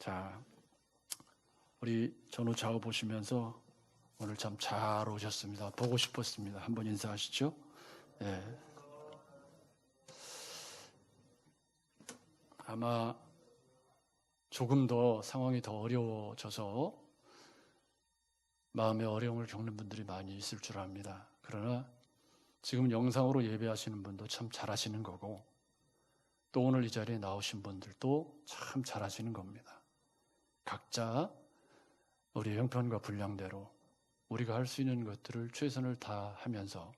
자, 우리 전후 좌우 보시면서 오늘 참 잘 오셨습니다. 보고 싶었습니다. 한번 인사하시죠. 예. 아마 조금 더 상황이 더 어려워져서 마음의 어려움을 겪는 분들이 많이 있을 줄 압니다. 그러나 지금 영상으로 예배하시는 분도 참 잘하시는 거고, 또 오늘 이 자리에 나오신 분들도 참 잘하시는 겁니다. 각자 우리 형편과 분량대로 우리가 할 수 있는 것들을 최선을 다하면서,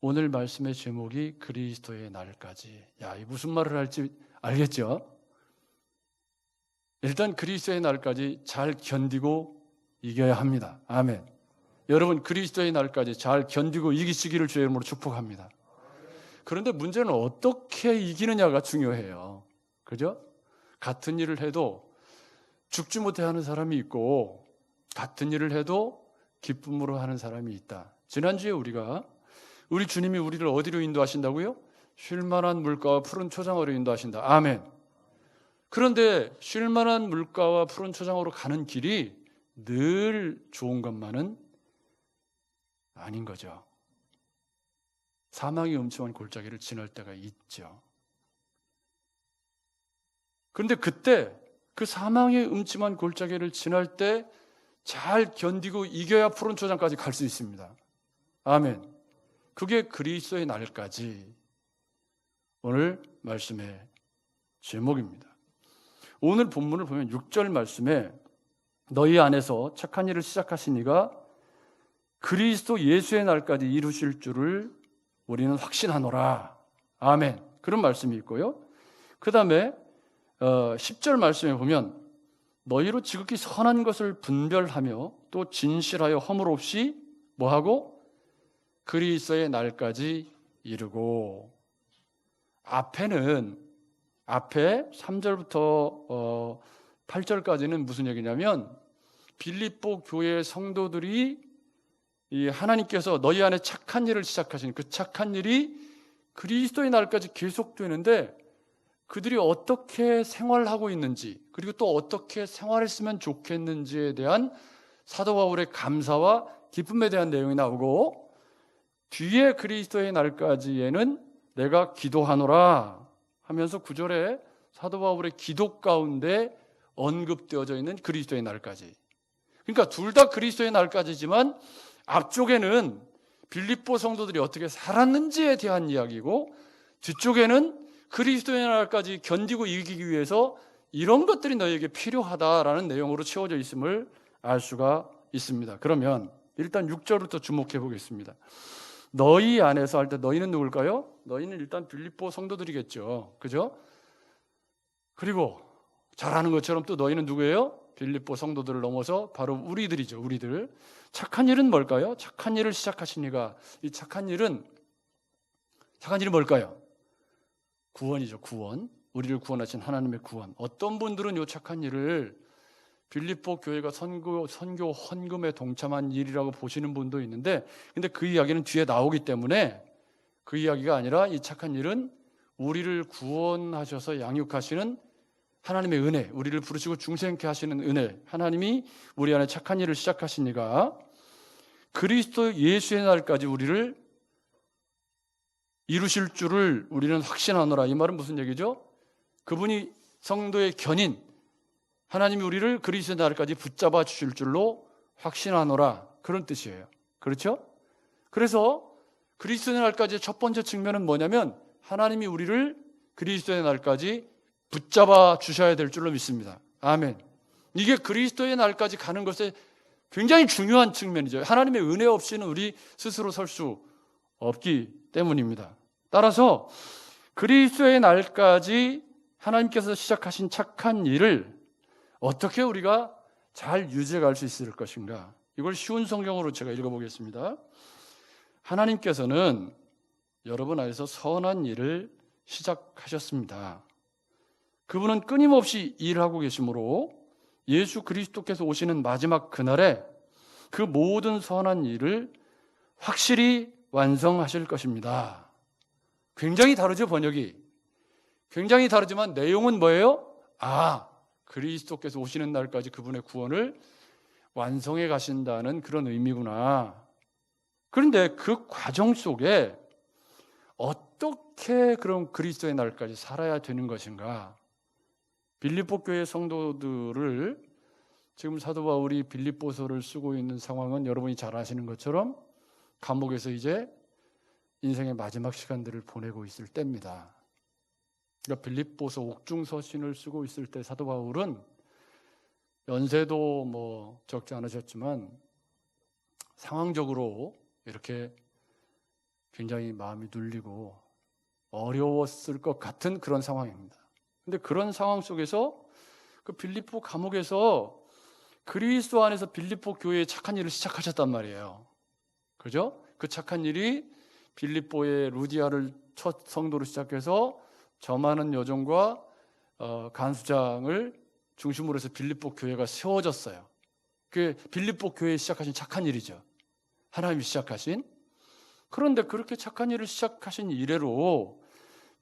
오늘 말씀의 제목이 그리스도의 날까지. 야, 이 무슨 말을 할지 알겠죠? 일단 그리스도의 날까지 잘 견디고 이겨야 합니다. 아멘. 여러분, 그리스도의 날까지 잘 견디고 이기시기를 주의 이름으로 축복합니다. 그런데 문제는 어떻게 이기느냐가 중요해요. 그죠? 같은 일을 해도 죽지 못해 하는 사람이 있고, 같은 일을 해도 기쁨으로 하는 사람이 있다. 지난주에 우리 주님이 우리를 어디로 인도하신다고요? 쉴만한 물가와 푸른 초장으로 인도하신다. 아멘. 그런데 쉴만한 물가와 푸른 초장으로 가는 길이 늘 좋은 것만은 아닌 거죠. 사망의 음침한 골짜기를 지날 때가 있죠. 그런데 그때 그 사망의 음침한 골짜기를 지날 때 잘 견디고 이겨야 푸른 초장까지 갈 수 있습니다. 아멘. 그게 그리스도의 날까지, 오늘 말씀의 제목입니다. 오늘 본문을 보면 6절 말씀에 너희 안에서 착한 일을 시작하신 이가 그리스도 예수의 날까지 이루실 줄을 우리는 확신하노라. 아멘. 그런 말씀이 있고요. 그 다음에 10절 말씀에 보면 너희로 지극히 선한 것을 분별하며 또 진실하여 허물 없이 뭐하고? 그리스도의 날까지 이루고. 앞에 3절부터 8절까지는 무슨 얘기냐면, 빌립보 교회 성도들이 이 하나님께서 너희 안에 착한 일을 시작하신 그 착한 일이 그리스도의 날까지 계속되는데, 그들이 어떻게 생활하고 있는지, 그리고 또 어떻게 생활했으면 좋겠는지에 대한 사도 바울의 감사와 기쁨에 대한 내용이 나오고, 뒤에 그리스도의 날까지에는 내가 기도하노라 하면서 9절에 사도 바울의 기도 가운데 언급되어져 있는 그리스도의 날까지. 그러니까 둘 다 그리스도의 날까지지만 앞쪽에는 빌립보 성도들이 어떻게 살았는지에 대한 이야기고, 뒤쪽에는 그리스도의 날까지 견디고 이기기 위해서 이런 것들이 너희에게 필요하다라는 내용으로 채워져 있음을 알 수가 있습니다. 그러면 일단 6절부터 주목해 보겠습니다. 너희 안에서 할 때 너희는 누굴까요? 너희는 일단 빌립보 성도들이겠죠. 그죠? 그리고 잘 아는 것처럼 또 너희는 누구예요? 빌립보 성도들을 넘어서 바로 우리들이죠. 우리들. 착한 일은 뭘까요? 착한 일을 시작하신 이가, 이 착한 일은 뭘까요? 구원이죠. 구원. 우리를 구원하신 하나님의 구원. 어떤 분들은 이 착한 일을 빌립보 교회가 선교 헌금에 동참한 일이라고 보시는 분도 있는데, 근데 그 이야기는 뒤에 나오기 때문에 그 이야기가 아니라, 이 착한 일은 우리를 구원하셔서 양육하시는 하나님의 은혜, 우리를 부르시고 중생케 하시는 은혜, 하나님이 우리 안에 착한 일을 시작하신 이가 그리스도 예수의 날까지 우리를 이루실 줄을 우리는 확신하노라. 이 말은 무슨 얘기죠? 그분이 성도의 견인, 하나님이 우리를 그리스도의 날까지 붙잡아 주실 줄로 확신하노라. 그런 뜻이에요. 그렇죠? 그래서 그리스도의 날까지 첫 번째 측면은 뭐냐면, 하나님이 우리를 그리스도의 날까지 붙잡아 주셔야 될 줄로 믿습니다. 아멘. 이게 그리스도의 날까지 가는 것에 굉장히 중요한 측면이죠. 하나님의 은혜 없이는 우리 스스로 설 수 없기 때문입니다. 따라서 그리스도의 날까지 하나님께서 시작하신 착한 일을 어떻게 우리가 잘 유지해 갈 수 있을 것인가? 이걸 쉬운 성경으로 제가 읽어보겠습니다. 하나님께서는 여러분 안에서 선한 일을 시작하셨습니다. 그분은 끊임없이 일하고 계시므로 예수 그리스도께서 오시는 마지막 그날에 그 모든 선한 일을 확실히 완성하실 것입니다. 굉장히 다르죠, 번역이. 굉장히 다르지만 내용은 뭐예요? 그리스도께서 오시는 날까지 그분의 구원을 완성해 가신다는 그런 의미구나. 그런데 그 과정 속에 어떻게 그럼 그리스도의 날까지 살아야 되는 것인가? 빌립보 교회 성도들을 지금 사도 바울이 빌립보서를 쓰고 있는 상황은 여러분이 잘 아시는 것처럼 감옥에서 이제 인생의 마지막 시간들을 보내고 있을 때입니다. 그러니까 빌립보서 옥중서신을 쓰고 있을 때 사도 바울은 연세도 뭐 적지 않으셨지만 상황적으로 이렇게 굉장히 마음이 눌리고 어려웠을 것 같은 그런 상황입니다. 근데 그런 상황 속에서 그 빌립보 감옥에서 그리스도 안에서 빌립보 교회에 착한 일을 시작하셨단 말이에요. 그죠? 그 착한 일이 빌립보의 루디아를 첫 성도로 시작해서 저 많은 여종과 간수장을 중심으로 해서 빌립보 교회가 세워졌어요. 그 빌립보 교회에 시작하신 착한 일이죠. 하나님이 시작하신. 그런데 그렇게 착한 일을 시작하신 이래로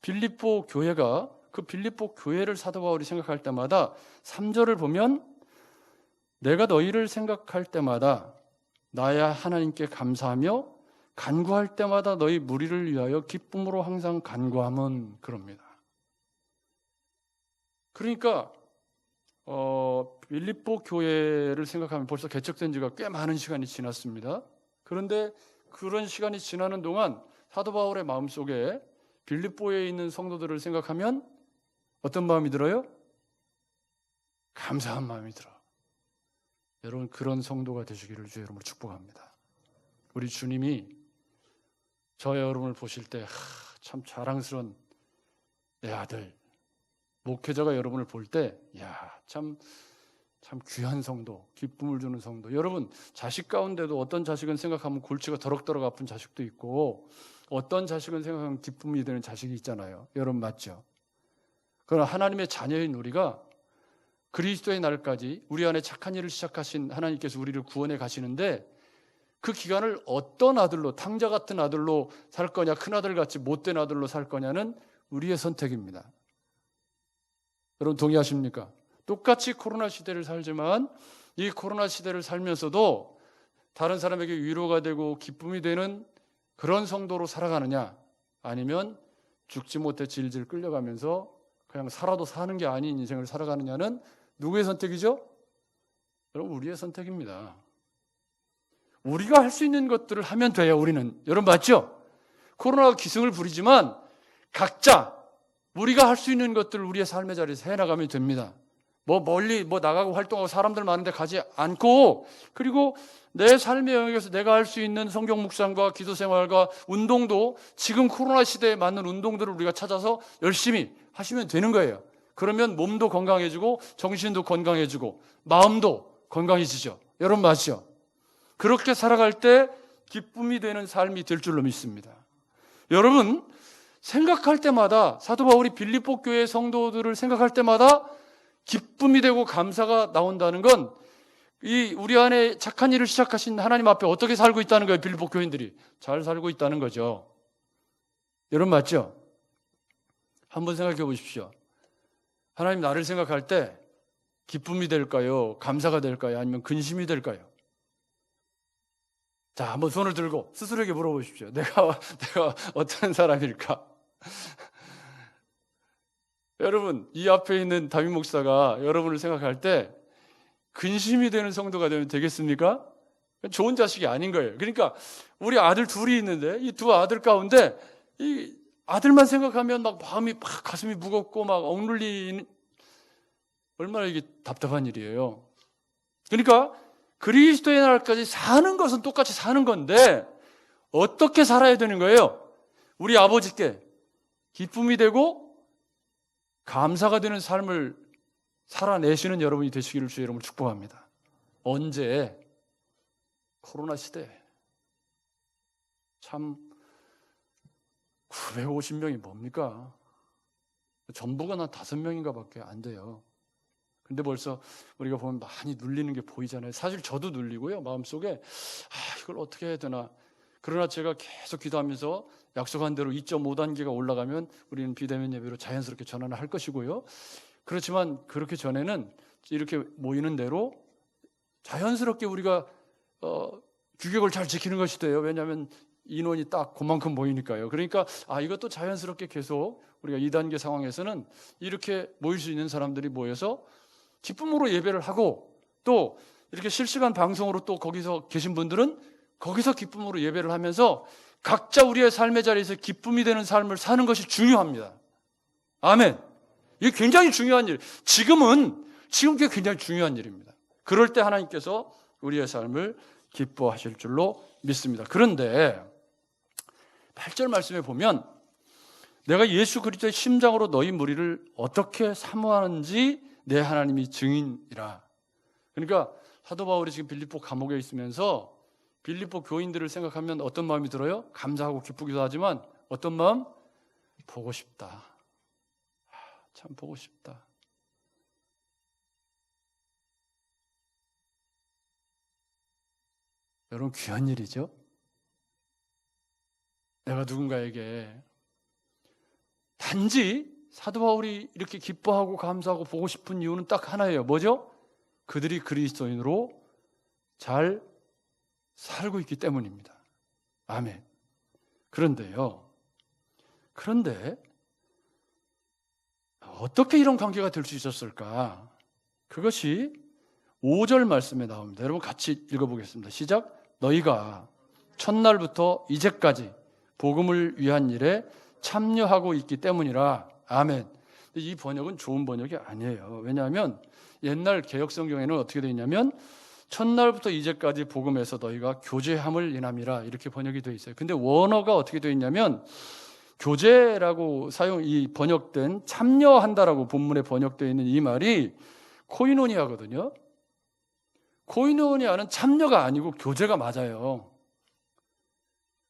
빌립보 교회가 그 빌립보 교회를 사도 바울이 생각할 때마다 3절을 보면 내가 너희를 생각할 때마다 나야 하나님께 감사하며 간구할 때마다 너희 무리를 위하여 기쁨으로 항상 간구함은 그럽니다. 그러니까 빌립보 교회를 생각하면 벌써 개척된 지가 꽤 많은 시간이 지났습니다. 그런데 그런 시간이 지나는 동안 사도 바울의 마음속에 빌립보에 있는 성도들을 생각하면 어떤 마음이 들어요? 감사한 마음이 들어. 여러분 그런 성도가 되시기를 주의 이름으로 축복합니다. 우리 주님이 저와 여러분을 보실 때 참 자랑스러운 내 아들, 목회자가 여러분을 볼 때 참 귀한 성도, 기쁨을 주는 성도. 여러분 자식 가운데도 어떤 자식은 생각하면 골치가 더럭더럭 아픈 자식도 있고 어떤 자식은 생각하면 기쁨이 되는 자식이 있잖아요. 여러분 맞죠? 그러나 하나님의 자녀인 우리가 그리스도의 날까지 우리 안에 착한 일을 시작하신 하나님께서 우리를 구원해 가시는데 그 기간을 어떤 아들로, 탕자 같은 아들로 살 거냐, 큰아들같이 못된 아들로 살 거냐는 우리의 선택입니다. 여러분 동의하십니까? 똑같이 코로나 시대를 살지만 이 코로나 시대를 살면서도 다른 사람에게 위로가 되고 기쁨이 되는 그런 성도로 살아가느냐, 아니면 죽지 못해 질질 끌려가면서 그냥 살아도 사는 게 아닌 인생을 살아가느냐는 누구의 선택이죠? 여러분 우리의 선택입니다. 우리가 할 수 있는 것들을 하면 돼요. 우리는. 여러분 맞죠? 코로나가 기승을 부리지만 각자 우리가 할 수 있는 것들을 우리의 삶의 자리에서 해나가면 됩니다. 멀리 나가고 활동하고 사람들 많은데 가지 않고, 그리고 내 삶의 영역에서 내가 할 수 있는 성경 묵상과 기도 생활과 운동도 지금 코로나 시대에 맞는 운동들을 우리가 찾아서 열심히 하시면 되는 거예요. 그러면 몸도 건강해지고 정신도 건강해지고 마음도 건강해지죠. 여러분 맞죠? 그렇게 살아갈 때 기쁨이 되는 삶이 될 줄로 믿습니다. 여러분 생각할 때마다 사도 바울이 빌립보 교회 성도들을 생각할 때마다 기쁨이 되고 감사가 나온다는 건 이 우리 안에 착한 일을 시작하신 하나님 앞에 어떻게 살고 있다는 거예요. 빌립보 교인들이 잘 살고 있다는 거죠. 여러분 맞죠? 한번 생각해 보십시오. 하나님 나를 생각할 때 기쁨이 될까요? 감사가 될까요? 아니면 근심이 될까요? 자, 한번 손을 들고 스스로에게 물어보십시오. 내가 어떤 사람일까? 여러분, 이 앞에 있는 담임 목사가 여러분을 생각할 때 근심이 되는 성도가 되면 되겠습니까? 좋은 자식이 아닌 거예요. 그러니까 우리 아들 둘이 있는데 이 두 아들 가운데 이 아들만 생각하면 막 마음이 막 가슴이 무겁고 막 억눌리는, 얼마나 이게 답답한 일이에요. 그러니까 그리스도의 날까지 사는 것은 똑같이 사는 건데 어떻게 살아야 되는 거예요? 우리 아버지께 기쁨이 되고 감사가 되는 삶을 살아내시는 여러분이 되시기를 주의 이름으로 축복합니다. 언제? 코로나 시대. 참 950명이 뭡니까? 전부가 한 5명인가 밖에 안 돼요. 근데 벌써 우리가 보면 많이 눌리는 게 보이잖아요. 사실 저도 눌리고요. 마음속에 이걸 어떻게 해야 되나. 그러나 제가 계속 기도하면서 약속한 대로 2.5단계가 올라가면 우리는 비대면 예배로 자연스럽게 전환을 할 것이고요. 그렇지만 그렇게 전에는 이렇게 모이는 대로 자연스럽게 우리가 규격을 잘 지키는 것이 돼요. 왜냐하면 인원이 딱 그만큼 모이니까요. 그러니까 이것도 자연스럽게 계속 우리가 2단계 상황에서는 이렇게 모일 수 있는 사람들이 모여서 기쁨으로 예배를 하고, 또 이렇게 실시간 방송으로 또 거기서 계신 분들은 거기서 기쁨으로 예배를 하면서 각자 우리의 삶의 자리에서 기쁨이 되는 삶을 사는 것이 중요합니다. 아멘. 이게 굉장히 중요한 일. 지금 그게 굉장히 중요한 일입니다. 그럴 때 하나님께서 우리의 삶을 기뻐하실 줄로 믿습니다. 그런데 8절 말씀에 보면 내가 예수 그리스도의 심장으로 너희 무리를 어떻게 사모하는지 내 하나님이 증인이라. 그러니까 사도 바울이 지금 빌립보 감옥에 있으면서 빌립보 교인들을 생각하면 어떤 마음이 들어요? 감사하고 기쁘기도 하지만 어떤 마음? 보고 싶다. 참 보고 싶다. 여러분, 귀한 일이죠? 내가 누군가에게 단지 사도 바울이 이렇게 기뻐하고 감사하고 보고 싶은 이유는 딱 하나예요. 뭐죠? 그들이 그리스도인으로 잘 살고 있기 때문입니다. 아멘. 그런데 어떻게 이런 관계가 될 수 있었을까? 그것이 5절 말씀에 나옵니다. 여러분 같이 읽어보겠습니다. 시작. 너희가 첫날부터 이제까지 복음을 위한 일에 참여하고 있기 때문이라. 아멘. 이 번역은 좋은 번역이 아니에요. 왜냐하면 옛날 개역성경에는 어떻게 되어 있냐면 첫날부터 이제까지 복음에서 너희가 교제함을 인함이라 이렇게 번역이 되어 있어요. 근데 원어가 어떻게 되어 있냐면 교제라고 이 번역된 참여한다라고 본문에 번역되어 있는 이 말이 코이노니아거든요. 코이노니아는 참여가 아니고 교제가 맞아요.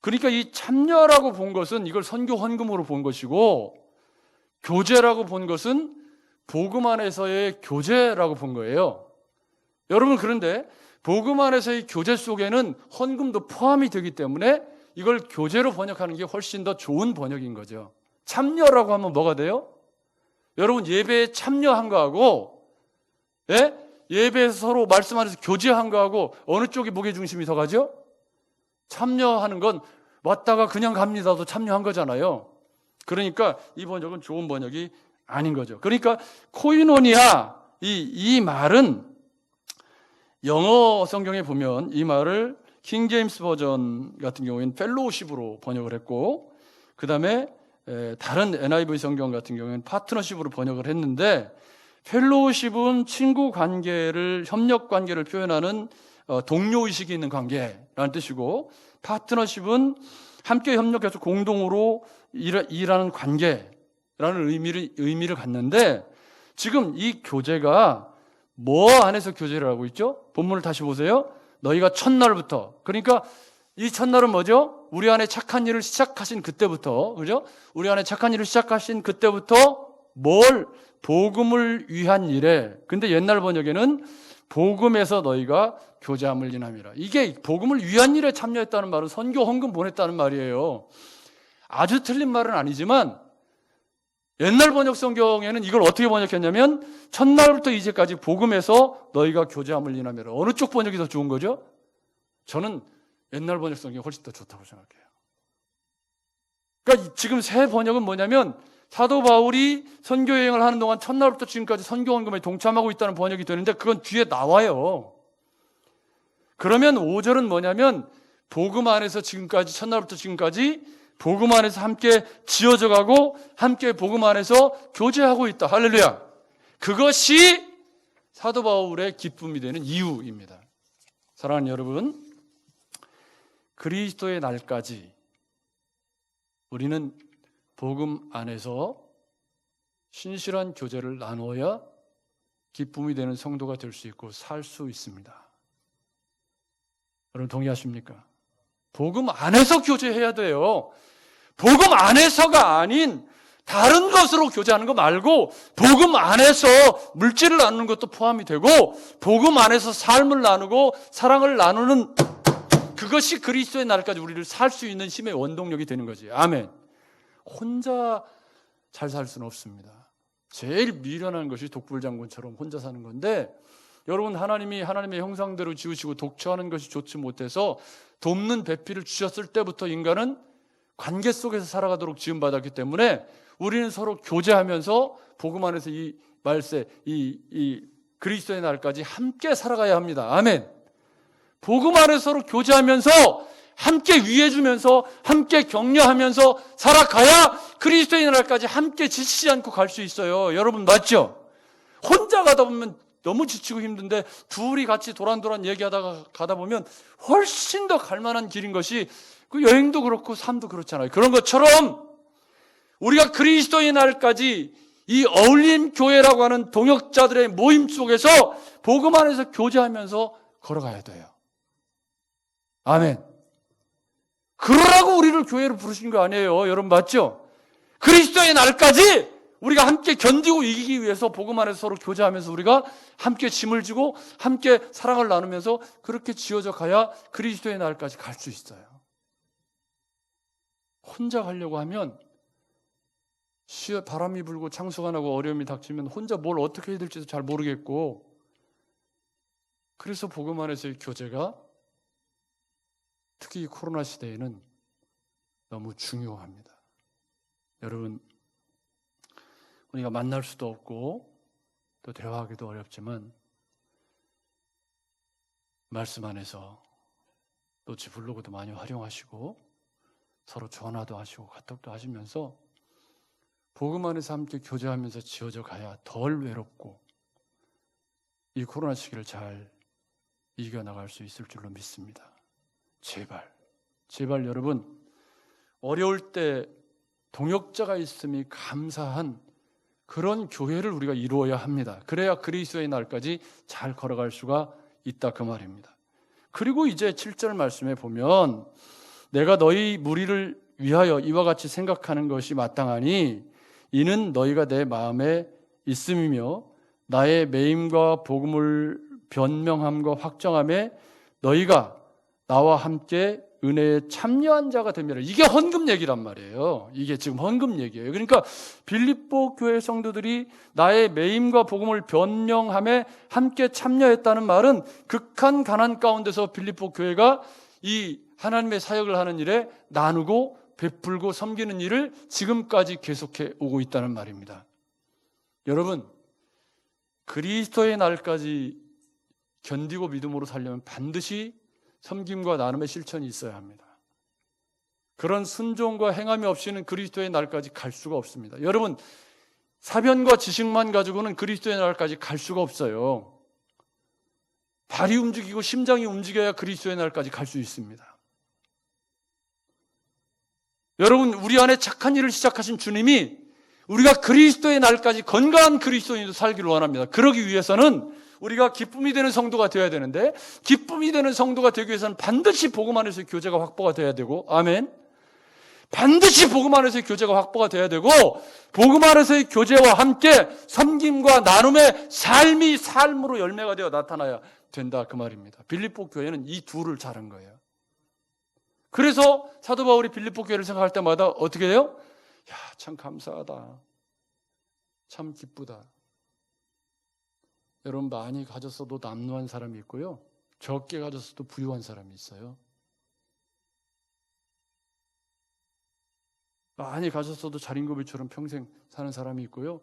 그러니까 이 참여라고 본 것은 이걸 선교 헌금으로 본 것이고, 교제라고 본 것은 복음 안에서의 교제라고 본 거예요. 여러분, 그런데 복음 안에서의 교제 속에는 헌금도 포함이 되기 때문에 이걸 교제로 번역하는 게 훨씬 더 좋은 번역인 거죠. 참여라고 하면 뭐가 돼요? 여러분, 예배에 참여한 거하고 예배에서 서로 말씀 안에서 교제한 거하고 어느 쪽이 무게중심이 더 가죠? 참여하는 건 왔다가 그냥 갑니다도 참여한 거잖아요. 그러니까 이 번역은 좋은 번역이 아닌 거죠. 그러니까 코이노니아 이 말은 영어 성경에 보면 이 말을 킹 제임스 버전 같은 경우에는 펠로우십으로 번역을 했고, 그 다음에 다른 NIV 성경 같은 경우에는 파트너십으로 번역을 했는데, 펠로우십은 친구 관계를, 협력 관계를 표현하는 동료의식이 있는 관계라는 뜻이고, 파트너십은 함께 협력해서 공동으로 일하는 관계라는 의미를 갖는데, 지금 이 교제가 뭐 안에서 교제를 하고 있죠? 본문을 다시 보세요. 너희가 첫날부터, 그러니까 이 첫날은 뭐죠? 우리 안에 착한 일을 시작하신 그때부터, 그죠? 우리 안에 착한 일을 시작하신 그때부터 복음을 위한 일에, 근데 옛날 번역에는 복음에서 너희가 교제함을 인함이라. 이게 복음을 위한 일에 참여했다는 말은 선교 헌금 보냈다는 말이에요. 아주 틀린 말은 아니지만 옛날 번역 성경에는 이걸 어떻게 번역했냐면 첫날부터 이제까지 복음에서 너희가 교제함을 인함이라. 어느 쪽 번역이 더 좋은 거죠? 저는 옛날 번역 성경이 훨씬 더 좋다고 생각해요. 그러니까 지금 새 번역은 뭐냐면 사도 바울이 선교 여행을 하는 동안 첫날부터 지금까지 선교 헌금에 동참하고 있다는 번역이 되는데 그건 뒤에 나와요. 그러면 5절은 뭐냐면 복음 안에서 지금까지, 첫날부터 지금까지 복음 안에서 함께 지어져 가고 함께 복음 안에서 교제하고 있다. 할렐루야. 그것이 사도 바울의 기쁨이 되는 이유입니다. 사랑하는 여러분, 그리스도의 날까지 우리는 복음 안에서 신실한 교제를 나누어야 기쁨이 되는 성도가 될 수 있고 살 수 있습니다. 여러분 동의하십니까? 복음 안에서 교제해야 돼요. 복음 안에서가 아닌 다른 것으로 교제하는 거 말고 복음 안에서 물질을 나누는 것도 포함이 되고 복음 안에서 삶을 나누고 사랑을 나누는 그것이 그리스도의 날까지 우리를 살 수 있는 힘의 원동력이 되는 거지. 아멘. 혼자 잘 살 수는 없습니다. 제일 미련한 것이 독불장군처럼 혼자 사는 건데, 여러분, 하나님이 하나님의 형상대로 지으시고 독처하는 것이 좋지 못해서 돕는 배필을 주셨을 때부터 인간은 관계 속에서 살아가도록 지음받았기 때문에 우리는 서로 교제하면서 복음 안에서 이 말세, 이 그리스도의 날까지 함께 살아가야 합니다. 아멘. 복음 안에서 서로 교제하면서 함께 위해주면서 함께 격려하면서 살아가야 그리스도의 날까지 함께 지치지 않고 갈 수 있어요. 여러분, 맞죠? 혼자 가다 보면 너무 지치고 힘든데 둘이 같이 도란도란 얘기하다가 가다 보면 훨씬 더 갈만한 길인 것이, 그 여행도 그렇고 삶도 그렇잖아요. 그런 것처럼 우리가 그리스도의 날까지 이 어울림 교회라고 하는 동역자들의 모임 속에서 복음 안에서 교제하면서 걸어가야 돼요. 아멘. 그러라고 우리를 교회로 부르신 거 아니에요. 여러분, 맞죠? 그리스도의 날까지 우리가 함께 견디고 이기기 위해서 복음 안에서 서로 교제하면서 우리가 함께 짐을 지고 함께 사랑을 나누면서 그렇게 지어져 가야 그리스도의 날까지 갈 수 있어요. 혼자 가려고 하면 바람이 불고 창수가 나고 어려움이 닥치면 혼자 뭘 어떻게 해야 될지도 잘 모르겠고, 그래서 복음 안에서의 교제가 특히 이 코로나 시대에는 너무 중요합니다. 여러분, 우리가 만날 수도 없고 또 대화하기도 어렵지만 말씀 안에서 노치 블로그도 많이 활용하시고 서로 전화도 하시고 카톡도 하시면서 복음 안에서 함께 교제하면서 지어져 가야 덜 외롭고 이 코로나 시기를 잘 이겨나갈 수 있을 줄로 믿습니다. 제발 여러분, 어려울 때 동역자가 있음이 감사한 그런 교회를 우리가 이루어야 합니다. 그래야 그리스도의 날까지 잘 걸어갈 수가 있다, 그 말입니다. 그리고 이제 7절 말씀에 보면 내가 너희 무리를 위하여 이와 같이 생각하는 것이 마땅하니 이는 너희가 내 마음에 있음이며 나의 매임과 복음을 변명함과 확정함에 너희가 나와 함께 은혜에 참여한 자가 되면, 이게 헌금 얘기란 말이에요. 이게 지금 헌금 얘기예요. 그러니까 빌립보 교회 성도들이 나의 매임과 복음을 변명함에 함께 참여했다는 말은 극한 가난 가운데서 빌립보 교회가 이 하나님의 사역을 하는 일에 나누고 베풀고 섬기는 일을 지금까지 계속해 오고 있다는 말입니다. 여러분, 그리스도의 날까지 견디고 믿음으로 살려면 반드시 섬김과 나눔의 실천이 있어야 합니다. 그런 순종과 행함이 없이는 그리스도의 날까지 갈 수가 없습니다. 여러분, 사변과 지식만 가지고는 그리스도의 날까지 갈 수가 없어요. 발이 움직이고 심장이 움직여야 그리스도의 날까지 갈 수 있습니다. 여러분, 우리 안에 착한 일을 시작하신 주님이 우리가 그리스도의 날까지 건강한 그리스도인으로 살기를 원합니다. 그러기 위해서는 우리가 기쁨이 되는 성도가 되어야 되는데, 기쁨이 되는 성도가 되기 위해서는 반드시 복음 안에서의 교제가 확보가 돼야 되고, 아멘. 반드시 복음 안에서의 교제가 확보가 돼야 되고, 복음 안에서의 교제와 함께 섬김과 나눔의 삶이 삶으로 열매가 되어 나타나야 된다, 그 말입니다. 빌립보 교회는 이 둘을 잘한 거예요. 그래서 사도 바울이 빌립보 교회를 생각할 때마다 어떻게 돼요? 야, 참 감사하다. 참 기쁘다. 여러분, 많이 가졌어도 남루한 사람이 있고요, 적게 가졌어도 부유한 사람이 있어요. 많이 가졌어도 자린고비처럼 평생 사는 사람이 있고요,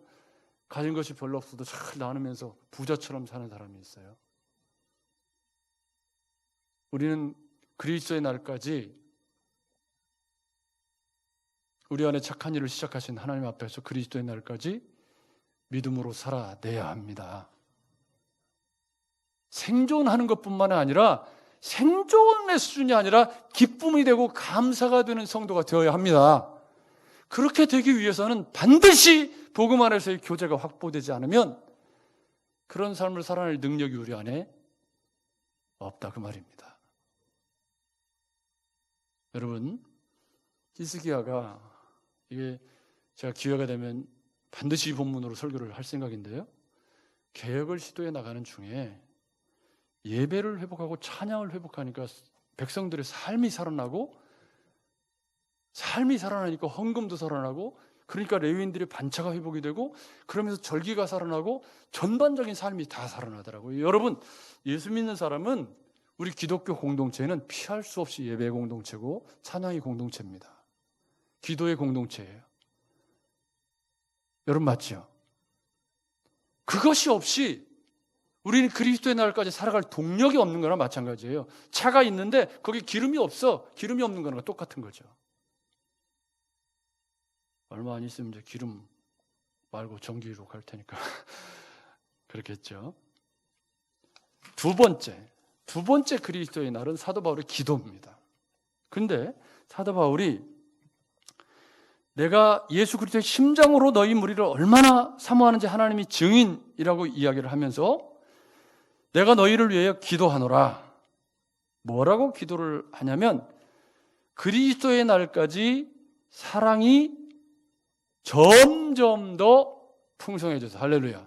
가진 것이 별로 없어도 잘 나누면서 부자처럼 사는 사람이 있어요. 우리는 그리스도의 날까지 우리 안에 착한 일을 시작하신 하나님 앞에서 그리스도의 날까지 믿음으로 살아내야 합니다. 생존하는 것뿐만 아니라 생존의 수준이 아니라 기쁨이 되고 감사가 되는 성도가 되어야 합니다. 그렇게 되기 위해서는 반드시 복음 안에서의 교제가 확보되지 않으면 그런 삶을 살아낼 능력이 우리 안에 없다, 그 말입니다. 여러분, 히스기야가, 이게 제가 기회가 되면 반드시 이 본문으로 설교를 할 생각인데요, 개혁을 시도해 나가는 중에 예배를 회복하고 찬양을 회복하니까 백성들의 삶이 살아나고, 삶이 살아나니까 헌금도 살아나고 그러니까 레위인들의 반차가 회복이 되고 그러면서 절기가 살아나고 전반적인 삶이 다 살아나더라고요. 여러분, 예수 믿는 사람은 우리 기독교 공동체는 피할 수 없이 예배 공동체고 찬양의 공동체입니다. 기도의 공동체예요. 여러분 맞죠? 그것이 없이 우리는 그리스도의 날까지 살아갈 동력이 없는 거나 마찬가지예요. 차가 있는데 거기 기름이 없어. 기름이 없는 거나 똑같은 거죠. 얼마 안 있으면 이제 기름 말고 전기로 갈 테니까 그렇겠죠. 두 번째 그리스도의 날은 사도 바울의 기도입니다. 그런데 사도 바울이 내가 예수 그리스도의 심정으로 너희 무리를 얼마나 사모하는지 하나님이 증인이라고 이야기를 하면서 내가 너희를 위하여 기도하노라. 뭐라고 기도를 하냐면 그리스도의 날까지 사랑이 점점 더 풍성해져서, 할렐루야.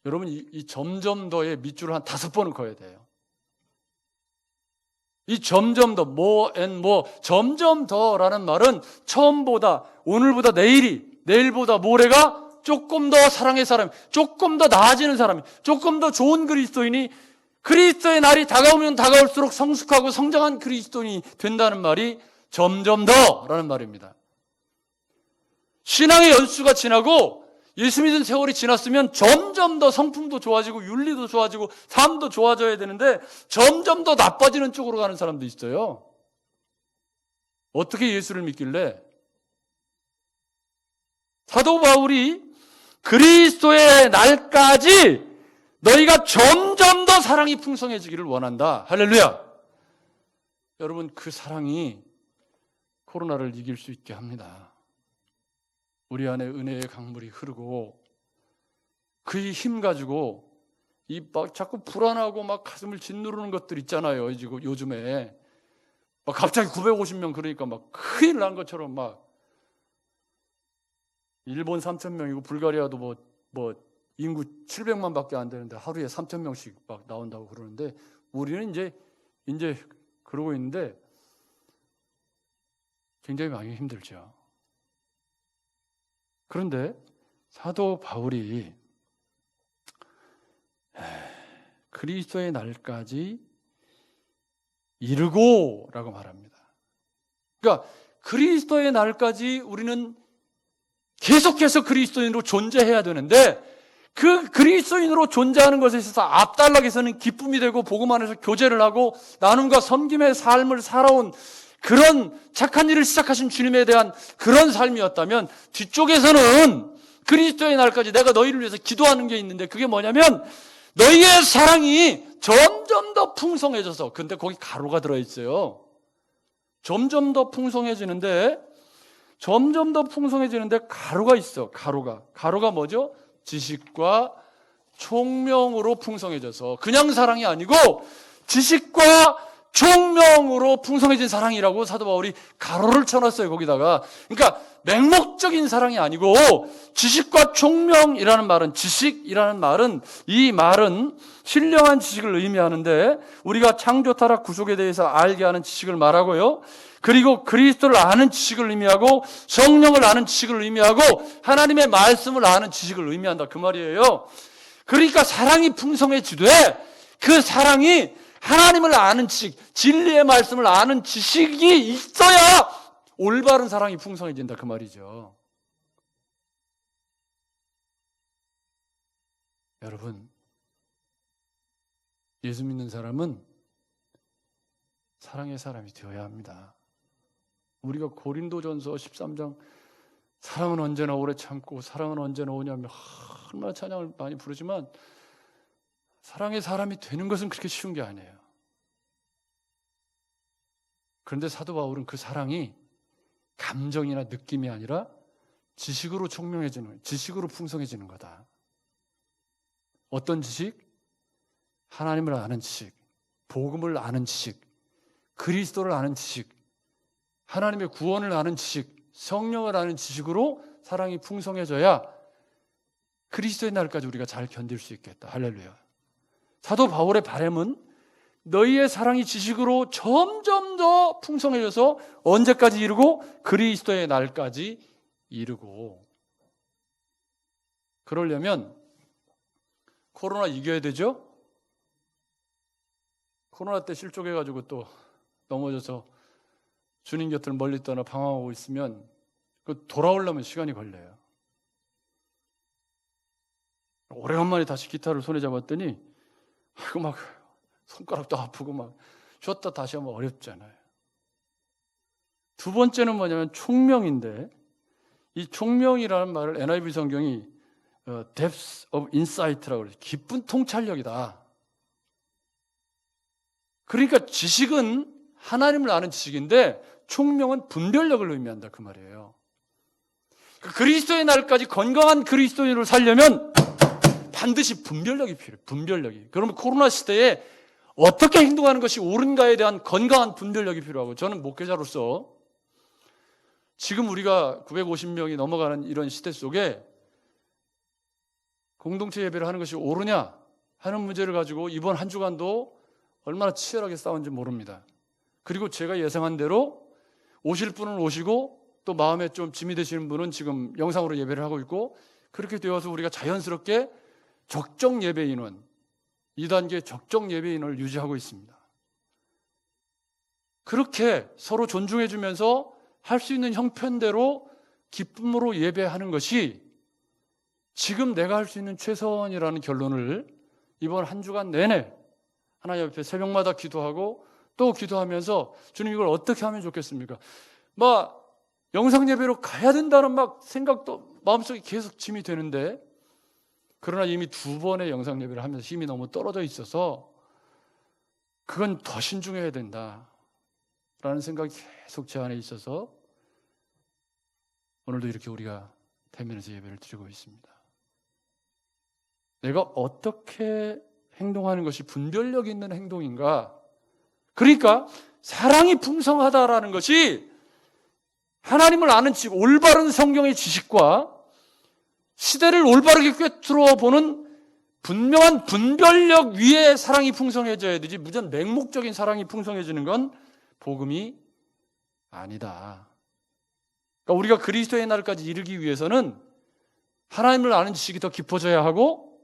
여러분 이 점점 더의 밑줄을 한 5번은 그어야 돼요. 이 점점 더, 점점 더라는 말은 처음보다, 오늘보다 내일이, 내일보다 모레가 조금 더 사랑의 사람, 조금 더 나아지는 사람이, 조금 더 좋은 그리스도인이, 그리스도의 날이 다가오면 다가올수록 성숙하고 성장한 그리스도인이 된다는 말이 점점 더라는 말입니다. 신앙의 연수가 지나고 예수 믿은 세월이 지났으면 점점 더 성품도 좋아지고 윤리도 좋아지고 삶도 좋아져야 되는데 점점 더 나빠지는 쪽으로 가는 사람도 있어요. 어떻게 예수를 믿길래? 사도 바울이 그리스도의 날까지 너희가 점점 더 사랑이 풍성해지기를 원한다. 할렐루야. 여러분 그 사랑이 코로나를 이길 수 있게 합니다. 우리 안에 은혜의 강물이 흐르고 그의 힘 가지고 이 막 자꾸 불안하고 막 가슴을 짓누르는 것들 있잖아요. 지금 요즘에 막 갑자기 950명 그러니까 막 큰일 난 것처럼 막 일본 3,000명이고 불가리아도 뭐 인구 700만밖에 안 되는데 하루에 3,000명씩 막 나온다고 그러는데 우리는 이제 그러고 있는데 굉장히 많이 힘들죠. 그런데 사도 바울이 그리스도의 날까지 이르고라고 말합니다. 그러니까 그리스도의 날까지 우리는 계속해서 그리스도인으로 존재해야 되는데 그 그리스도인으로 존재하는 것에 있어서 앞달락에서는 기쁨이 되고 복음 안에서 교제를 하고 나눔과 섬김의 삶을 살아온 그런 착한 일을 시작하신 주님에 대한 그런 삶이었다면 뒤쪽에서는 그리스도의 날까지 내가 너희를 위해서 기도하는 게 있는데 그게 뭐냐면 너희의 사랑이 점점 더 풍성해져서, 근데 거기 가로가 들어있어요. 점점 더 풍성해지는데 가로가 있어. 가로가 뭐죠? 지식과 총명으로 풍성해져서 그냥 사랑이 아니고 지식과 총명으로 풍성해진 사랑이라고 사도 바울이 가로를 쳐놨어요. 거기다가. 그러니까 맹목적인 사랑이 아니고 지식과 총명이라는 말은, 지식이라는 말은, 이 말은 신령한 지식을 의미하는데 우리가 창조 타락 구속에 대해서 알게 하는 지식을 말하고요. 그리고 그리스도를 아는 지식을 의미하고 성령을 아는 지식을 의미하고 하나님의 말씀을 아는 지식을 의미한다. 그 말이에요. 그러니까 사랑이 풍성해지되 그 사랑이 하나님을 아는 지식, 진리의 말씀을 아는 지식이 있어야 올바른 사랑이 풍성해진다. 그 말이죠. 여러분, 예수 믿는 사람은 사랑의 사람이 되어야 합니다. 우리가 고린도전서 13장 사랑은 언제나 오래 참고 사랑은 언제나 오냐며 얼마나 찬양을 많이 부르지만 사랑의 사람이 되는 것은 그렇게 쉬운 게 아니에요. 그런데 사도 바울은 그 사랑이 감정이나 느낌이 아니라 지식으로 총명해지는, 지식으로 풍성해지는 거다. 어떤 지식? 하나님을 아는 지식, 복음을 아는 지식, 그리스도를 아는 지식, 하나님의 구원을 아는 지식, 성령을 아는 지식으로 사랑이 풍성해져야 그리스도의 날까지 우리가 잘 견딜 수 있겠다. 할렐루야. 사도 바울의 바람은 너희의 사랑이 지식으로 점점 더 풍성해져서 언제까지 이르고 그리스도의 날까지 이르고, 그러려면 코로나 이겨야 되죠? 코로나 때 실족해가지고 또 넘어져서 주님 곁을 멀리 떠나 방황하고 있으면 그 돌아오려면 시간이 걸려요. 오래간만에 다시 기타를 손에 잡았더니 막 손가락도 아프고 막 쉬었다 다시 하면 어렵잖아요. 두 번째는 뭐냐면 총명인데, 이 총명이라는 말을 NIV 성경이 depth of insight라고 그래요. 깊은 통찰력이다. 그러니까 지식은 하나님을 아는 지식인데 총명은 분별력을 의미한다 그 말이에요. 그리스도의 날까지 건강한 그리스도인으로 살려면 반드시 분별력이 필요해요. 분별력이. 그러면 코로나 시대에 어떻게 행동하는 것이 옳은가에 대한 건강한 분별력이 필요하고, 저는 목회자로서 지금 우리가 950명이 넘어가는 이런 시대 속에 공동체 예배를 하는 것이 옳으냐 하는 문제를 가지고 이번 한 주간도 얼마나 치열하게 싸운지 모릅니다. 그리고 제가 예상한 대로 오실 분은 오시고 또 마음에 좀 짐이 되시는 분은 지금 영상으로 예배를 하고 있고, 그렇게 되어서 우리가 자연스럽게 적정 예배 인원, 2단계 적정 예배 인원을 유지하고 있습니다. 그렇게 서로 존중해 주면서 할 수 있는 형편대로 기쁨으로 예배하는 것이 지금 내가 할 수 있는 최선이라는 결론을 이번 한 주간 내내 하나님 앞에 새벽마다 기도하고 또 기도하면서, 주님 이걸 어떻게 하면 좋겠습니까? 막 영상 예배로 가야 된다는 막 생각도 마음속에 계속 짐이 되는데, 그러나 이미 2번의 영상 예배를 하면서 힘이 너무 떨어져 있어서 그건 더 신중해야 된다라는 생각이 계속 제 안에 있어서 오늘도 이렇게 우리가 대면에서 예배를 드리고 있습니다. 내가 어떻게 행동하는 것이 분별력 있는 행동인가? 그러니까 사랑이 풍성하다라는 것이 하나님을 아는 지식, 올바른 성경의 지식과 시대를 올바르게 꿰뚫어 보는 분명한 분별력 위에 사랑이 풍성해져야 되지, 무전 맹목적인 사랑이 풍성해지는 건 복음이 아니다. 그러니까 우리가 그리스도의 날까지 이르기 위해서는 하나님을 아는 지식이 더 깊어져야 하고,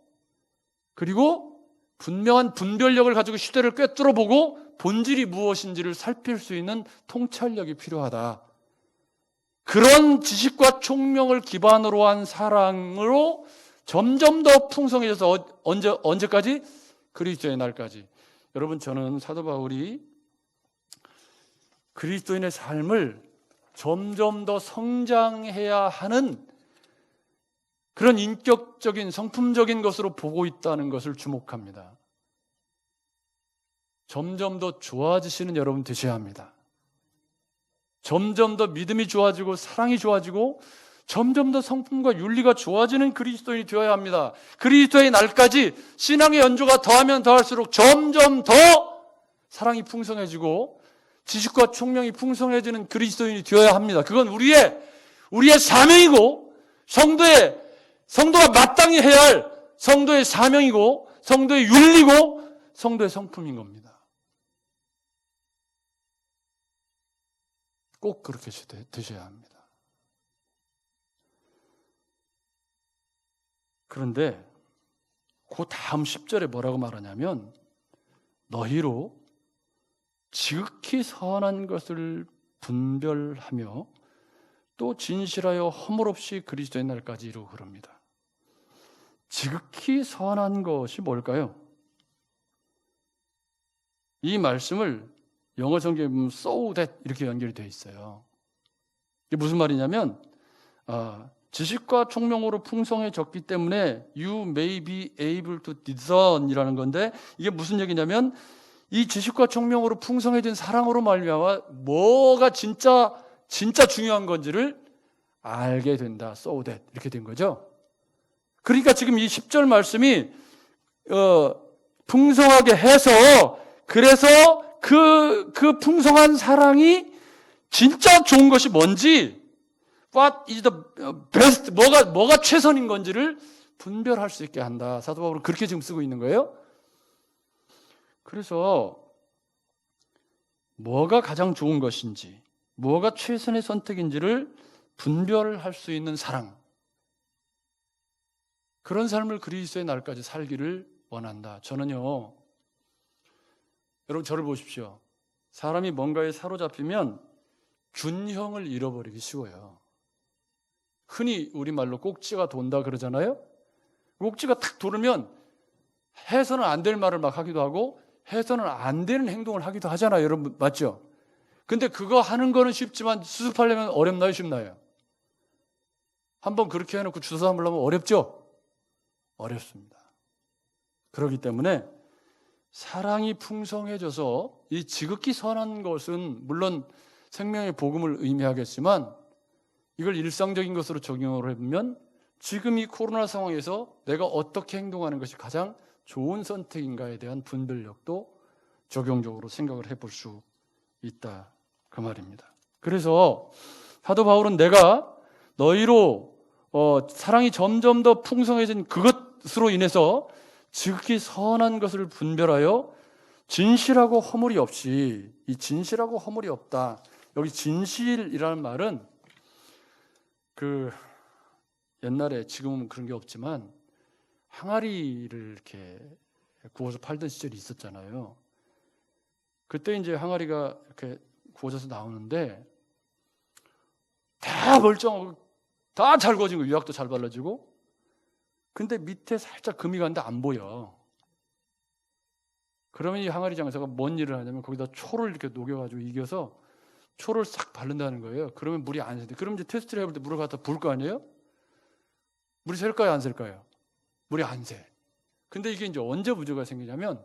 그리고 분명한 분별력을 가지고 시대를 꿰뚫어 보고 본질이 무엇인지를 살필 수 있는 통찰력이 필요하다. 그런 지식과 총명을 기반으로 한 사랑으로 점점 더 풍성해져서 언제까지? 그리스도의 날까지. 여러분, 저는 사도 바울이 그리스도인의 삶을 점점 더 성장해야 하는 그런 인격적인 성품적인 것으로 보고 있다는 것을 주목합니다. 점점 더 좋아지시는 여러분 되셔야 합니다. 점점 더 믿음이 좋아지고 사랑이 좋아지고 점점 더 성품과 윤리가 좋아지는 그리스도인이 되어야 합니다. 그리스도의 날까지 신앙의 연조가 더하면 더할수록 점점 더 사랑이 풍성해지고 지식과 총명이 풍성해지는 그리스도인이 되어야 합니다. 그건 우리의 사명이고 성도가 마땅히 해야 할 성도의 사명이고 성도의 윤리고 성도의 성품인 겁니다. 꼭 그렇게 되셔야 합니다. 그런데 그 다음 10절에 뭐라고 말하냐면, 너희로 지극히 선한 것을 분별하며 또 진실하여 허물 없이 그리스도의 날까지 이루고 그럽니다. 지극히 선한 것이 뭘까요? 이 말씀을 영어 성경에 보면 so that 이렇게 연결이 되어 있어요. 이게 무슨 말이냐면, 지식과 총명으로 풍성해졌기 때문에 you may be able to discern 이라는 건데, 이게 무슨 얘기냐면 이 지식과 총명으로 풍성해진 사랑으로 말미암아 뭐가 진짜 중요한 건지를 알게 된다. so that 이렇게 된 거죠. 그러니까 지금 이 10절 말씀이 풍성하게 해서, 그래서 그 풍성한 사랑이 진짜 좋은 것이 뭔지, what is the best, 뭐가 최선인 건지를 분별할 수 있게 한다. 사도 바울은 그렇게 지금 쓰고 있는 거예요. 그래서 뭐가 가장 좋은 것인지, 뭐가 최선의 선택인지를 분별할 수 있는 사랑, 그런 삶을 그리스도의 날까지 살기를 원한다. 저는요, 여러분 저를 보십시오. 사람이 뭔가에 사로잡히면 균형을 잃어버리기 쉬워요. 흔히 우리말로 꼭지가 돈다 그러잖아요. 꼭지가 탁 돌으면 해서는 안 될 말을 막 하기도 하고 해서는 안 되는 행동을 하기도 하잖아요. 여러분 맞죠? 근데 그거 하는 거는 쉽지만 수습하려면 어렵나요? 쉽나요? 한번 그렇게 해놓고 주워 담으려면 어렵죠? 어렵습니다. 그렇기 때문에 사랑이 풍성해져서 이 지극히 선한 것은 물론 생명의 복음을 의미하겠지만 이걸 일상적인 것으로 적용을 해보면 지금 이 코로나 상황에서 내가 어떻게 행동하는 것이 가장 좋은 선택인가에 대한 분별력도 적용적으로 생각을 해볼 수 있다 그 말입니다. 그래서 사도 바울은 내가 너희로 사랑이 점점 더 풍성해진 그것으로 인해서 지극히 선한 것을 분별하여 진실하고 허물이 없이, 이 진실하고 허물이 없다. 여기 진실이라는 말은 그 옛날에 지금은 그런 게 없지만 항아리를 이렇게 구워서 팔던 시절이 있었잖아요. 그때 이제 항아리가 이렇게 구워져서 나오는데 다 멀쩡하고 다 잘 구워진 거, 유약도 잘 발라지고, 근데 밑에 살짝 금이 갔는데 안 보여. 그러면 이 항아리 장사가 뭔 일을 하냐면 거기다 초를 이렇게 녹여가지고 이겨서 초를 싹 바른다는 거예요. 그러면 물이 안 새는데, 그럼 이제 테스트를 해볼 때 물을 갖다 부을 거 아니에요? 물이 셀까요, 안 셀까요? 물이 안 새. 근데 이게 이제 언제 문제가 생기냐면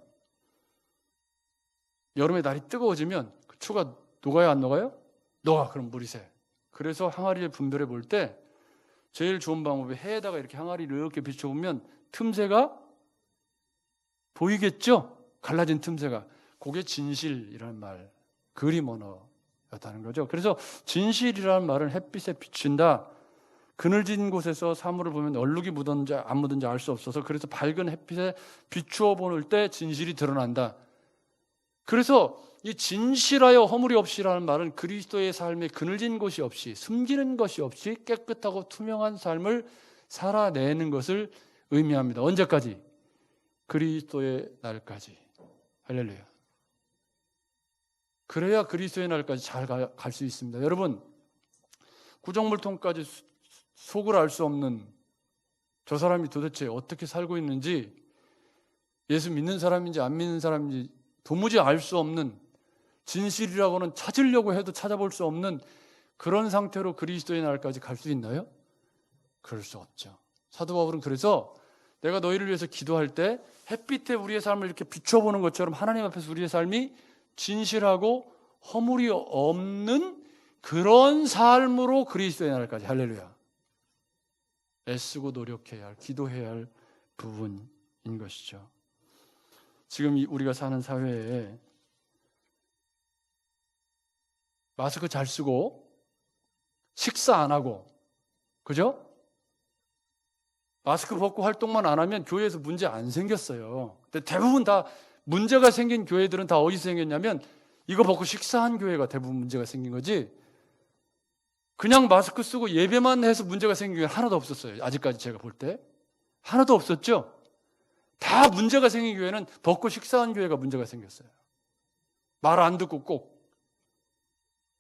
여름에 날이 뜨거워지면 그 초가 녹아요, 안 녹아요? 녹아. 그럼 물이 새. 그래서 항아리를 분별해 볼 때 제일 좋은 방법이 해에다가 이렇게 항아리를 이렇게 비춰보면 틈새가 보이겠죠? 갈라진 틈새가. 그게 진실이라는 말, 그림 언어였다는 거죠. 그래서 진실이라는 말은 햇빛에 비춘다. 그늘진 곳에서 사물을 보면 얼룩이 묻었는지 안 묻은지 알 수 없어서 그래서 밝은 햇빛에 비추어 보는 때 진실이 드러난다. 그래서 이 진실하여 허물이 없이라는 말은 그리스도의 삶에 그늘진 것이 없이, 숨기는 것이 없이 깨끗하고 투명한 삶을 살아내는 것을 의미합니다. 언제까지? 그리스도의 날까지. 할렐루야. 그래야 그리스도의 날까지 잘 갈 수 있습니다. 여러분, 구정물통까지 속을 알 수 없는 저 사람이 도대체 어떻게 살고 있는지, 예수 믿는 사람인지 안 믿는 사람인지 도무지 알 수 없는, 진실이라고는 찾으려고 해도 찾아볼 수 없는 그런 상태로 그리스도의 날까지 갈 수 있나요? 그럴 수 없죠. 사도 바울은 그래서 내가 너희를 위해서 기도할 때 햇빛에 우리의 삶을 이렇게 비춰보는 것처럼 하나님 앞에서 우리의 삶이 진실하고 허물이 없는 그런 삶으로 그리스도의 날까지, 할렐루야, 애쓰고 노력해야 할, 기도해야 할 부분인 것이죠. 지금 우리가 사는 사회에 마스크 잘 쓰고 식사 안 하고, 그죠? 마스크 벗고 활동만 안 하면 교회에서 문제 안 생겼어요. 근데 대부분 다 문제가 생긴 교회들은 다 어디서 생겼냐면 이거 벗고 식사한 교회가 대부분 문제가 생긴 거지, 그냥 마스크 쓰고 예배만 해서 문제가 생긴 교회는 하나도 없었어요. 아직까지 제가 볼 때 하나도 없었죠. 다 문제가 생긴 교회는 벗고 식사한 교회가 문제가 생겼어요. 말 안 듣고 꼭.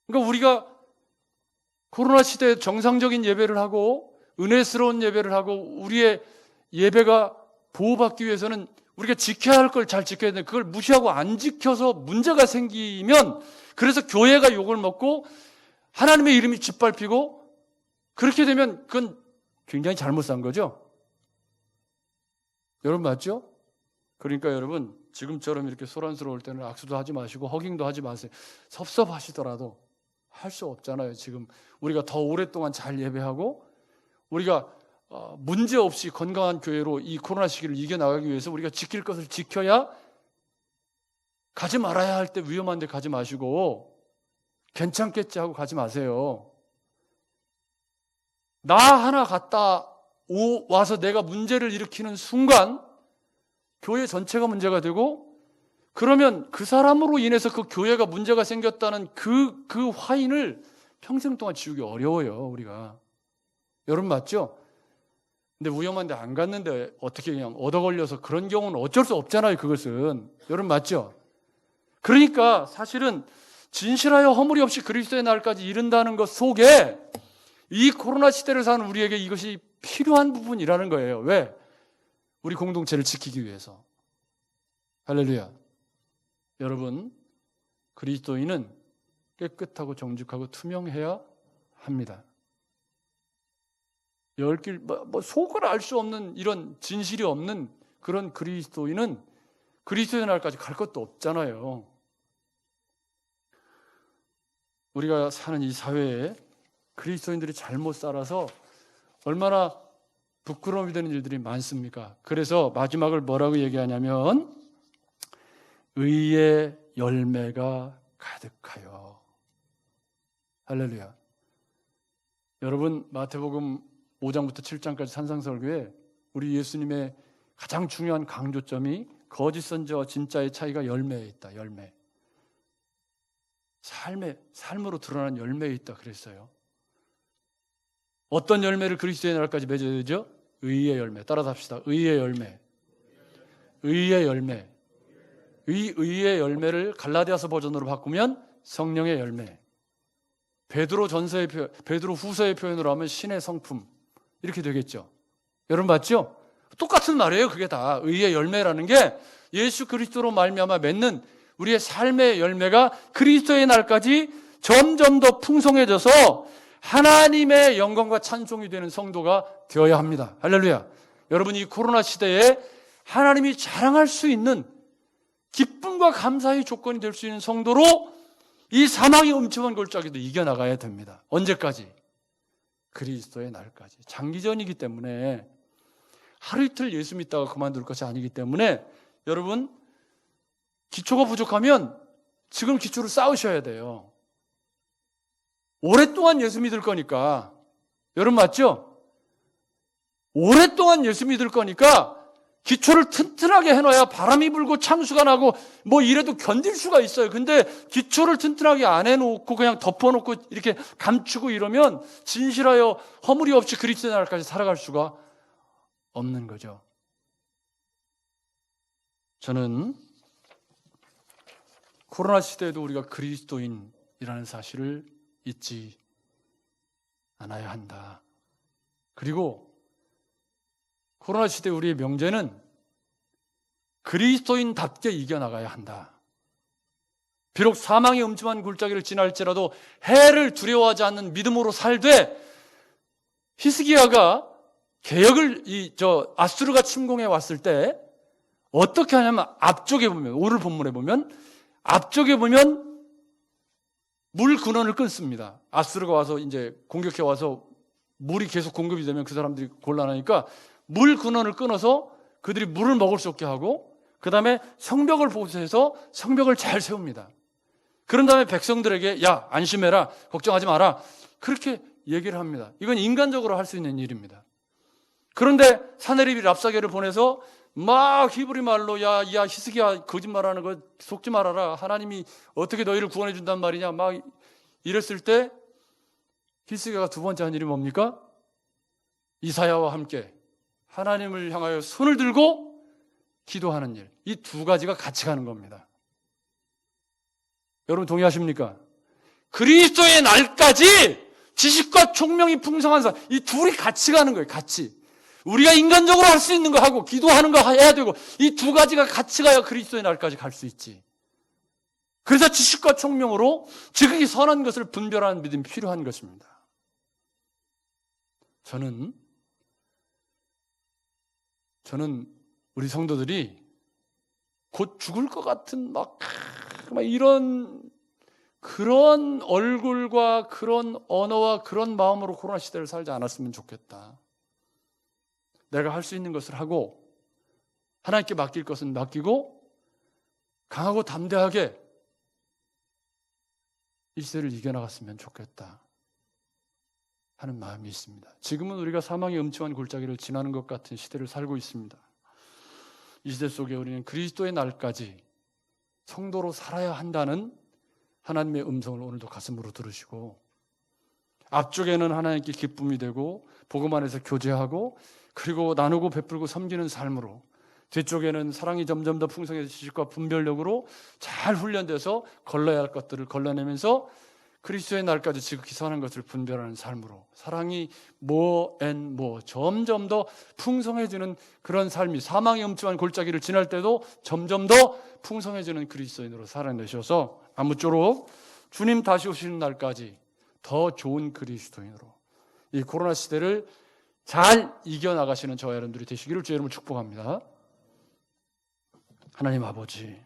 그러니까 우리가 코로나 시대에 정상적인 예배를 하고 은혜스러운 예배를 하고 우리의 예배가 보호받기 위해서는 우리가 지켜야 할 걸 잘 지켜야 되는데 그걸 무시하고 안 지켜서 문제가 생기면, 그래서 교회가 욕을 먹고 하나님의 이름이 짓밟히고, 그렇게 되면 그건 굉장히 잘못 산 거죠. 여러분 맞죠? 그러니까 여러분 지금처럼 이렇게 소란스러울 때는 악수도 하지 마시고 허깅도 하지 마세요. 섭섭하시더라도 할 수 없잖아요. 지금 우리가 더 오랫동안 잘 예배하고 우리가 문제 없이 건강한 교회로 이 코로나 시기를 이겨나가기 위해서 우리가 지킬 것을 지켜야, 가지 말아야 할 때 위험한 데 가지 마시고 괜찮겠지 하고 가지 마세요. 나 하나 갔다 와서 내가 문제를 일으키는 순간 교회 전체가 문제가 되고, 그러면 그 사람으로 인해서 그 교회가 문제가 생겼다는 그 화인을 평생 동안 지우기 어려워요, 우리가. 여러분 맞죠? 근데 위험한데 안 갔는데 어떻게 그냥 얻어 걸려서 그런 경우는 어쩔 수 없잖아요, 그것은. 여러분 맞죠? 그러니까 사실은 진실하여 허물이 없이 그리스도의 날까지 이른다는 것 속에 이 코로나 시대를 사는 우리에게 이것이 필요한 부분이라는 거예요. 왜? 우리 공동체를 지키기 위해서. 할렐루야. 여러분, 그리스도인은 깨끗하고 정직하고 투명해야 합니다. 열길, 속을 알 수 없는 이런 진실이 없는 그런 그리스도인은 그리스도의 날까지 갈 것도 없잖아요. 우리가 사는 이 사회에 그리스도인들이 잘못 살아서 얼마나 부끄러움이 되는 일들이 많습니까? 그래서 마지막을 뭐라고 얘기하냐면 의의 열매가 가득하여. 할렐루야. 여러분 마태복음 5장부터 7장까지 산상설교에 우리 예수님의 가장 중요한 강조점이 거짓 선지자와 진짜의 차이가 열매에 있다. 열매. 삶으로 드러난 열매에 있다 그랬어요. 어떤 열매를 그리스도의 날까지 맺어야 되죠? 의의 열매. 따라서 합시다. 의의 열매. 의의 열매. 의의 열매를 갈라디아서 버전으로 바꾸면 성령의 열매. 베드로 후서의 표현으로 하면 신의 성품. 이렇게 되겠죠. 여러분 맞죠? 똑같은 말이에요. 그게 다 의의 열매라는 게 예수 그리스도로 말미암아 맺는 우리의 삶의 열매가 그리스도의 날까지 점점 더 풍성해져서 하나님의 영광과 찬송이 되는 성도가 되어야 합니다. 할렐루야. 여러분 이 코로나 시대에 하나님이 자랑할 수 있는 기쁨과 감사의 조건이 될 수 있는 성도로 이 사망의 음침한 골짜기도 이겨나가야 됩니다. 언제까지? 그리스도의 날까지. 장기전이기 때문에 하루 이틀 예수 믿다가 그만둘 것이 아니기 때문에 여러분 기초가 부족하면 지금 기초를 쌓으셔야 돼요. 오랫동안 예수 믿을 거니까. 여러분 맞죠? 오랫동안 예수 믿을 거니까 기초를 튼튼하게 해놔야 바람이 불고 창수가 나고 뭐 이래도 견딜 수가 있어요. 근데 기초를 튼튼하게 안 해놓고 그냥 덮어놓고 이렇게 감추고 이러면 진실하여 허물이 없이 그리스도의 날까지 살아갈 수가 없는 거죠. 저는 코로나 시대에도 우리가 그리스도인이라는 사실을 잊지 않아야 한다. 그리고 코로나 시대 우리의 명제는 그리스도인답게 이겨나가야 한다. 비록 사망의 음침한 골짜기를 지날지라도 해를 두려워하지 않는 믿음으로 살되 히스기야가 개역을 아수르가 침공해 왔을 때 어떻게 하냐면 앞쪽에 보면 오늘 본문에 보면 앞쪽에 보면 물 근원을 끊습니다. 아수르가 와서 이제 공격해 와서 물이 계속 공급이 되면 그 사람들이 곤란하니까 물 근원을 끊어서 그들이 물을 먹을 수 없게 하고 그 다음에 성벽을 보수해서 성벽을 잘 세웁니다. 그런 다음에 백성들에게 야 안심해라 걱정하지 마라 그렇게 얘기를 합니다. 이건 인간적으로 할 수 있는 일입니다. 그런데 사네립이 랍사게를 보내서 막 히브리 말로 야 히스기야 거짓말하는 거 속지 말아라 하나님이 어떻게 너희를 구원해 준단 말이냐 막 이랬을 때 히스기야가 두 번째 한 일이 뭡니까? 이사야와 함께 하나님을 향하여 손을 들고 기도하는 일. 이 두 가지가 같이 가는 겁니다. 여러분 동의하십니까? 그리스도의 날까지 지식과 총명이 풍성한 사람, 이 둘이 같이 가는 거예요. 같이. 우리가 인간적으로 할 수 있는 거 하고 기도하는 거 해야 되고 이 두 가지가 같이 가야 그리스도의 날까지 갈 수 있지. 그래서 지식과 총명으로 지극히 선한 것을 분별하는 믿음이 필요한 것입니다. 저는 우리 성도들이 곧 죽을 것 같은 막 이런 그런 얼굴과 그런 언어와 그런 마음으로 코로나 시대를 살지 않았으면 좋겠다. 내가 할 수 있는 것을 하고 하나님께 맡길 것은 맡기고 강하고 담대하게 이 시대를 이겨나갔으면 좋겠다 하는 마음이 있습니다. 지금은 우리가 사망의 음침한 골짜기를 지나는 것 같은 시대를 살고 있습니다. 이 시대 속에 우리는 그리스도의 날까지 성도로 살아야 한다는 하나님의 음성을 오늘도 가슴으로 들으시고 앞쪽에는 하나님께 기쁨이 되고 복음 안에서 교제하고 그리고 나누고 베풀고 섬기는 삶으로, 뒤쪽에는 사랑이 점점 더 풍성해서 지식과 분별력으로 잘 훈련돼서 걸러야 할 것들을 걸러내면서 그리스도의 날까지 지극히 선한 것을 분별하는 삶으로, 사랑이 점점 더 풍성해지는 그런 삶이, 사망의 음침한 골짜기를 지날 때도 점점 더 풍성해지는 그리스도인으로 살아내셔서 아무쪼록 주님 다시 오시는 날까지 더 좋은 그리스도인으로 이 코로나 시대를 잘 이겨나가시는 저와 여러분들이 되시기를 주의 이름으로 축복합니다. 하나님 아버지,